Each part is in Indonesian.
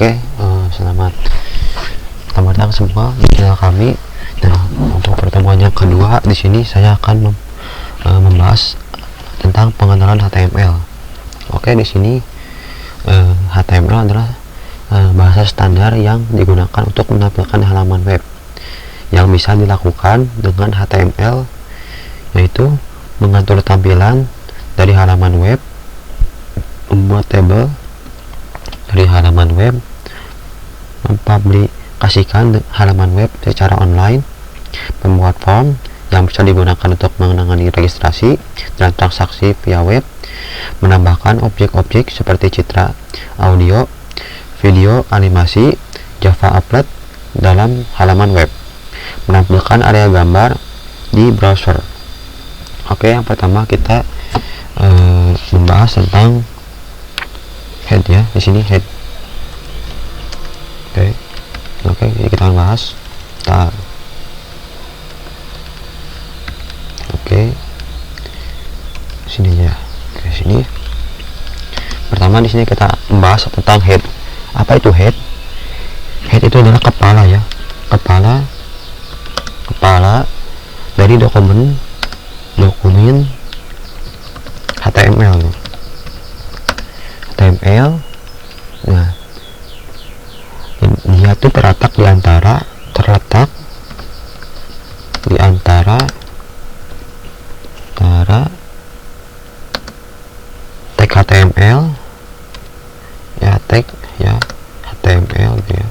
Oke, selamat datang semua di channel kami. Nah, untuk pertemuan yang kedua di sini saya akan membahas tentang pengenalan HTML. Oke, di sini HTML adalah bahasa standar yang digunakan untuk menampilkan halaman web yang bisa dilakukan dengan HTML, yaitu mengatur tampilan dari halaman web, membuat tabel dari halaman web, mempublikasikan halaman web secara online, membuat form yang bisa digunakan untuk menangani registrasi dan transaksi via web, menambahkan objek-objek seperti citra, audio, video, animasi, Java Applet dalam halaman web, menampilkan area gambar di browser. Oke, yang pertama kita membahas tentang head ya, di sini head. Oke, jadi kita akan bahas. Oke, sini ya. Oke, sini. Pertama di sini kita membahas tentang head. Apa itu head? Head itu adalah kepala ya, kepala dari dokumen HTML. Nah, dia tuh terletak di antara tag HTML ya, tag ya HTML ya,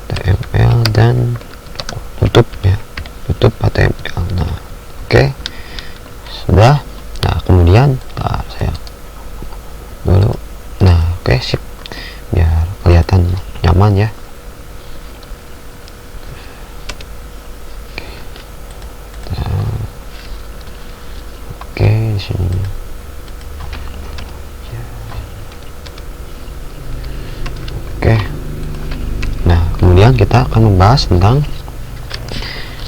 HTML dan tutup ya, tutup HTML. Nah, oke, sudah. Nah, kemudian saya dulu. Nah, oke, sip, biar kelihatan nyaman ya. Oke, di sini. Oke. Nah, kemudian kita akan membahas tentang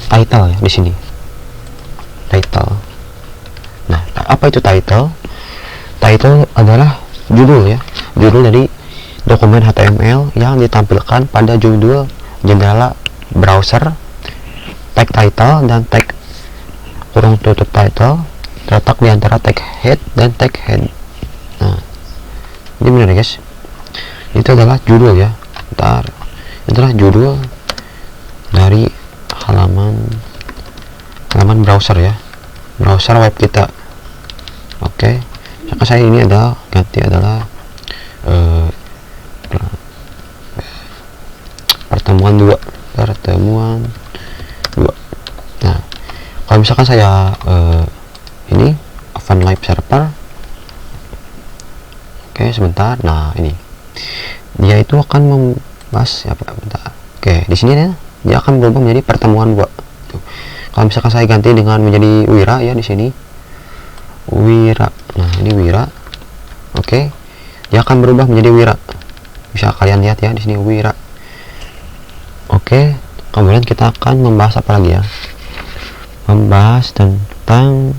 title ya, di sini. Title. Nah, apa itu title? Title adalah judul ya, judul dari dokumen HTML yang ditampilkan pada judul jendela browser. Tag title dan tag kurung tutup title terletak di antara tag head dan tag head. Nah, ini benar guys, itu adalah judul ya. Itu adalah judul dari halaman browser ya, browser web kita. Oke, maka saya ini ganti adalah pertemuan 2. Nah, kalau misalkan saya ini open live server. Oke, sebentar. Nah, ini dia itu akan membahas apa? Bentar. Oke, di sini ya, dia akan berubah menjadi pertemuan 2. Kalau misalkan saya ganti dengan menjadi Wira ya, di sini Wira. Nah, ini Wira. Oke, dia akan berubah menjadi Wira. Bisa kalian lihat ya, di sini Wira. Oke, kemudian kita akan membahas apa lagi ya? Membahas tentang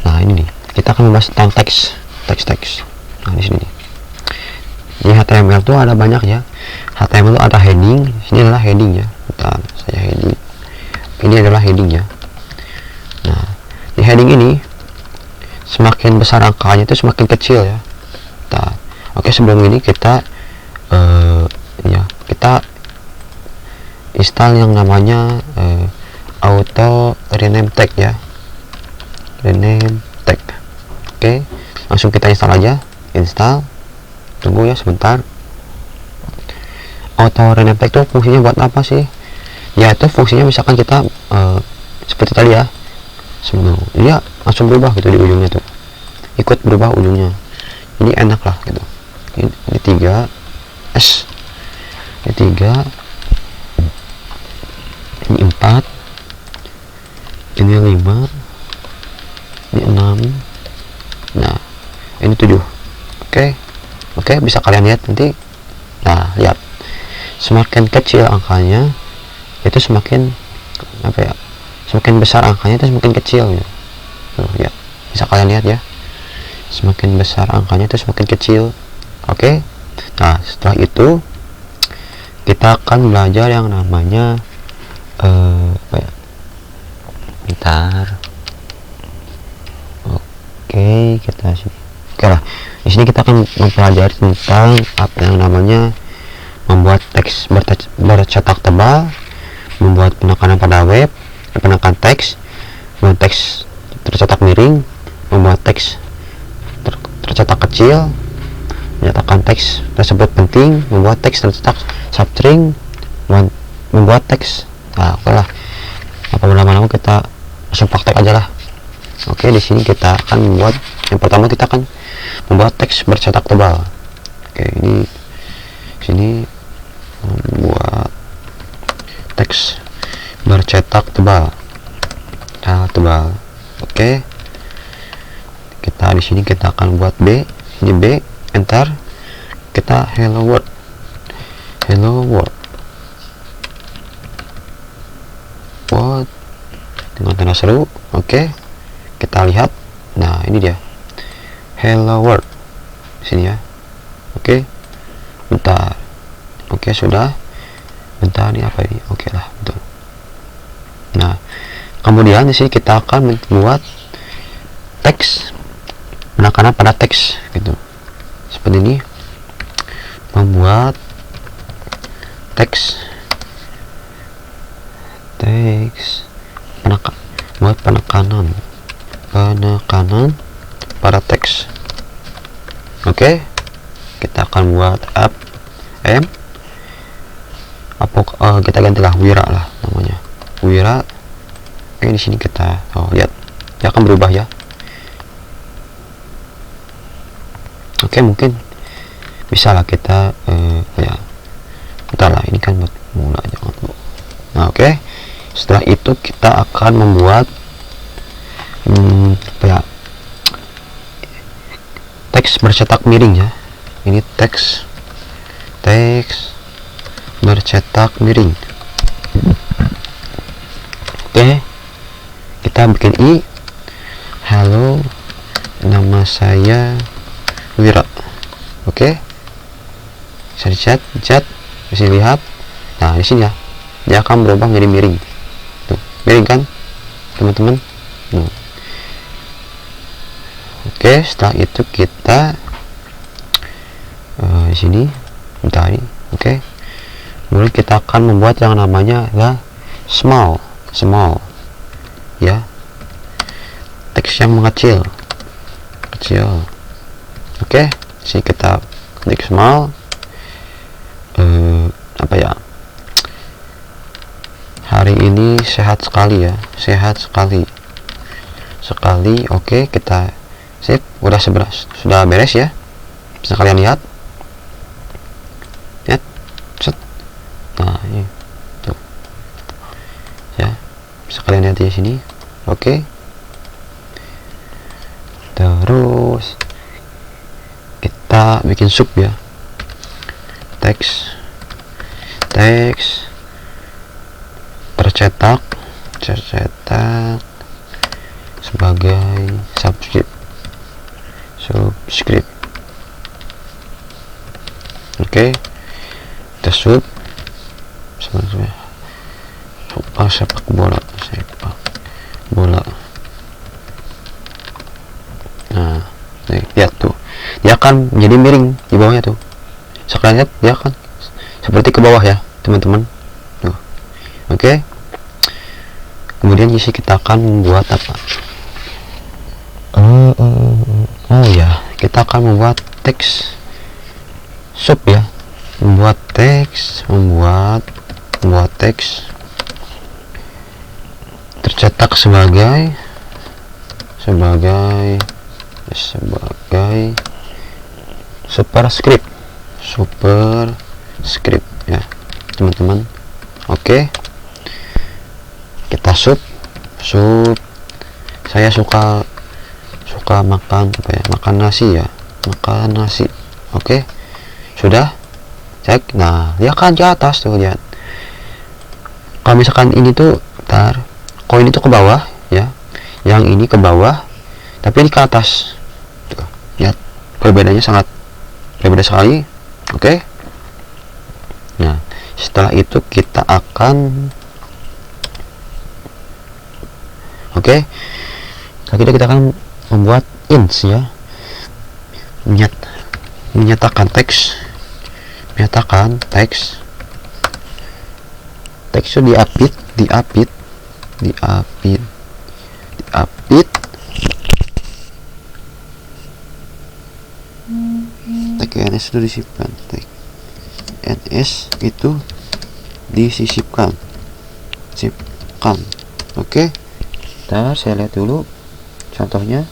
nah, ini nih, kita akan membahas tentang teks. Nah, di sini nih. Di HTML tuh ada banyak ya. HTML itu ada heading. Sini adalah heading ya. Bentar, saya heading. Ini adalah heading ya. Nah, di heading ini semakin besar angkanya itu semakin kecil ya. Bentar. Oke, sebelum ini kita kita install yang namanya auto rename tag ya, rename tag. Oke, langsung kita install aja. Install, tunggu ya sebentar. Auto rename tag itu fungsinya buat apa sih? Ya, itu fungsinya misalkan kita seperti tadi ya, sebelum dia langsung berubah gitu di ujungnya tuh, ikut berubah ujungnya. Ini enak lah gitu. Ini 3 S, ini 3, ini 4, ini 5, ini 6, nah ini 7. Oke, bisa kalian lihat nanti. Nah, lihat, semakin kecil angkanya itu semakin apa ya, semakin besar angkanya itu semakin kecil ya. Tuh, ya. bisa kalian lihat ya, semakin besar angkanya itu semakin kecil. Oke. Nah, setelah itu kita akan belajar yang namanya apa ya? Bentar. Oke, kita sini. Oke lah. Di sini kita akan mempelajari tentang apa yang namanya membuat teks bercetak tebal, membuat penekanan pada web, penekanan teks, membuat teks tercetak miring, membuat teks tercetak kecil, menyatakan teks tersebut penting, membuat teks tercetak substring, membuat teks. Nah, oke lah. Apa lama-lama kita langsung praktek aja lah. Oke, di sini kita akan membuat, yang pertama kita akan membuat teks bercetak tebal. Oke, ini sini membuat teks bercetak tebal. Tebal. Oke. Kita di sini kita akan buat B, ini B, enter. Kita hello world. Hello world. What? Dengan tanda seru. Oke. Kita lihat. Nah, ini dia. Hello world. Sini ya. Oke. Bentar. Oke, sudah. Bentar, ini apa ini? Oke lah, betul. Nah, kemudian di sini kita akan membuat teks, penekanan pada teks gitu. Seperti ini. Membuat teks buat penekanan pada teks. Oke. Kita akan buat kita gantilah Wira lah namanya, Wira. Oke, di sini kita lihat dia akan berubah ya. Oke, mungkin bisa lah kita ya, bentar lah, ini kan buat mula, jangan dulu. Nah, oke. Setelah itu kita akan membuat apa ya, teks bercetak miring ya. Ini teks bercetak miring. Oke, kita bikin I. Halo, nama saya Wira. Oke, bisa dicat, bisa dilihat. Nah, di sini ya, dia akan berubah menjadi miring. Tuh, miring kan, teman-teman. Oke, setelah itu kita di sini, bentar ini. Oke, kemudian kita akan membuat yang namanya ya small ya, teks yang mengecil. Oke, sini kita klik small. Apa ya, hari ini sehat sekali ya, oke, kita sip. Sudah beres ya, bisa kalian lihat. Nah, ini tuh ya, bisa kalian lihat di sini. Oke, terus kita bikin sub ya, teks tercetak sebagai subscript. Oke, kita sub sepak bola. Nah, lihat tuh, dia akan menjadi miring di bawahnya tuh. Sekarang lihat, dia akan seperti ke bawah ya, teman-teman. Oke. Kemudian di sini kita akan membuat apa? Oh ya, kita akan membuat teks sub ya. Membuat teks tercetak sebagai superscript ya, teman-teman. Oke, kita sub. Saya suka makan apa ya, makan nasi. Oke, sudah cek. Nah, dia kan ke atas tuh, lihat. Kalau misalkan ini tuh koin itu ke bawah ya, yang ini ke bawah, tapi ini ke atas. Tuh, lihat perbedaannya sangat berbeda sekali. Oke. Nah, setelah itu kita akan kita akan membuat ins ya, menyatakan teks itu diapit tag ns itu disisipkan, tag ns itu disisipkan. Oke. Ntar saya lihat dulu contohnya.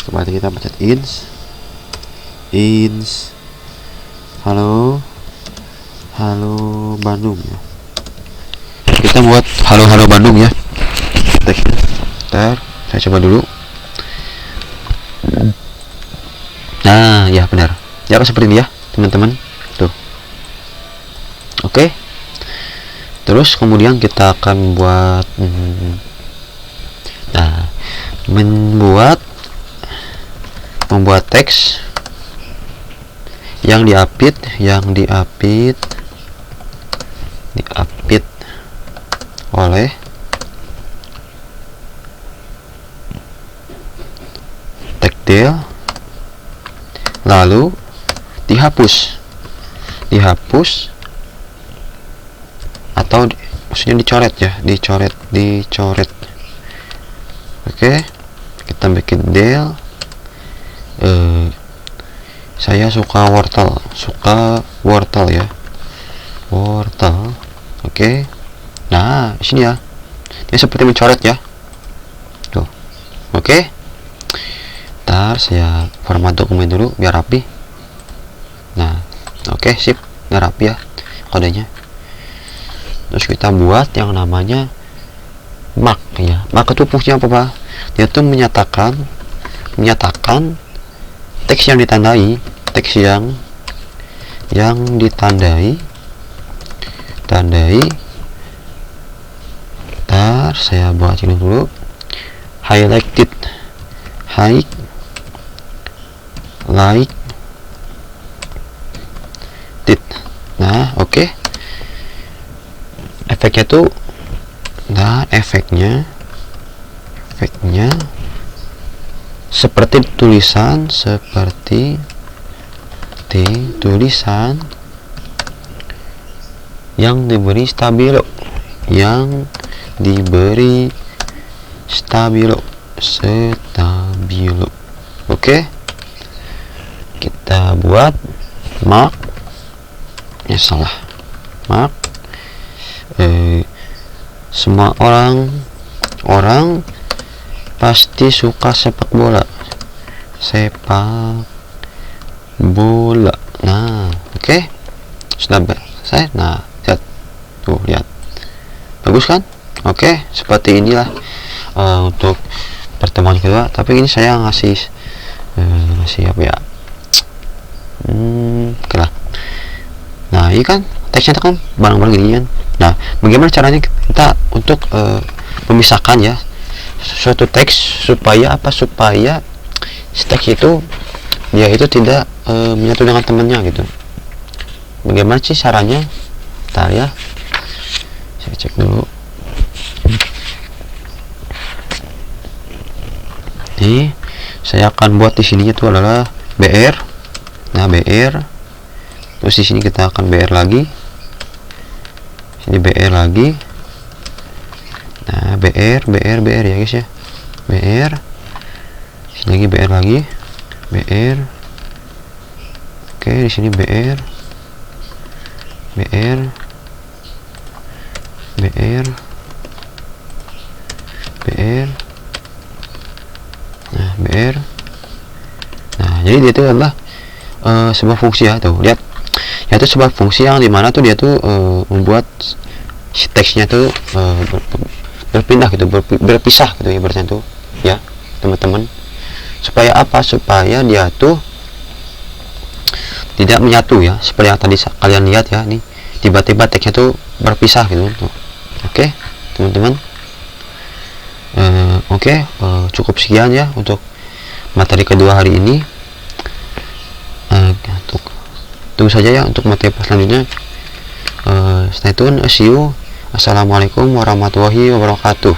Coba kita pencet ins halo Bandung ya. Kita buat halo Bandung ya. Ntar saya coba dulu. Nah ya benar ya, seperti ini ya teman-teman tuh. Oke. Terus kemudian kita akan buat membuat teks yang diapit oleh tagdel, lalu dihapus atau maksudnya dicoret ya, dicoret. Oke, kita bikin del. Saya suka wortel ya, wortel. Oke. Nah di sini ya, ini seperti mencoret ya tuh. Oke. Ntar saya format dokumen dulu biar rapi. Nah oke, sip, udah rapi ya kodenya. Terus kita buat yang namanya mark ya. Mark itu fungsinya apa, Pak? Dia tuh menyatakan teks yang ditandai, Ntar saya buat ini dulu, highlighted. Nah oke. Efeknya tuh, nah efeknya seperti tulisan yang diberi stabilo, Oke. Kita buat mark ya, salah mark. Semua orang pasti suka sepak bola. Nah oke. Sudah selesai. Nah lihat tuh, lihat bagus kan? Oke, seperti inilah untuk pertemuan kedua. Tapi ini saya ngasih apa ya, oke lah. Nah ini kan teksnya kan barang-barang gini kan. Nah bagaimana caranya kita untuk memisahkan ya suatu teks supaya teks itu dia itu tidak menyatu dengan temannya gitu. Bagaimana sih caranya? Bentar ya, saya cek dulu. Nih saya akan buat di sininya itu adalah BR. Nah BR, terus di sini kita akan BR lagi, sini BR lagi. Nah BR ya guys ya, BR sini lagi, BR lagi, BR. Oke, di sini BR. Nah BR. Nah jadi dia itu adalah sebuah fungsi ya, tuh lihat, yaitu sebuah fungsi yang dimana tuh dia tuh membuat si teksnya tuh berpindah gitu, berpisah gitu ya, bertentu ya teman-teman. Supaya apa? Supaya dia tuh tidak menyatu ya, seperti yang tadi kalian lihat ya, nih tiba-tiba teksnya tuh berpisah gitu. Oke, teman-teman. Cukup sekian ya untuk materi kedua hari ini. Tunggu saja ya untuk materi selanjutnya. Stay tune, see you. Assalamualaikum warahmatullahi wabarakatuh.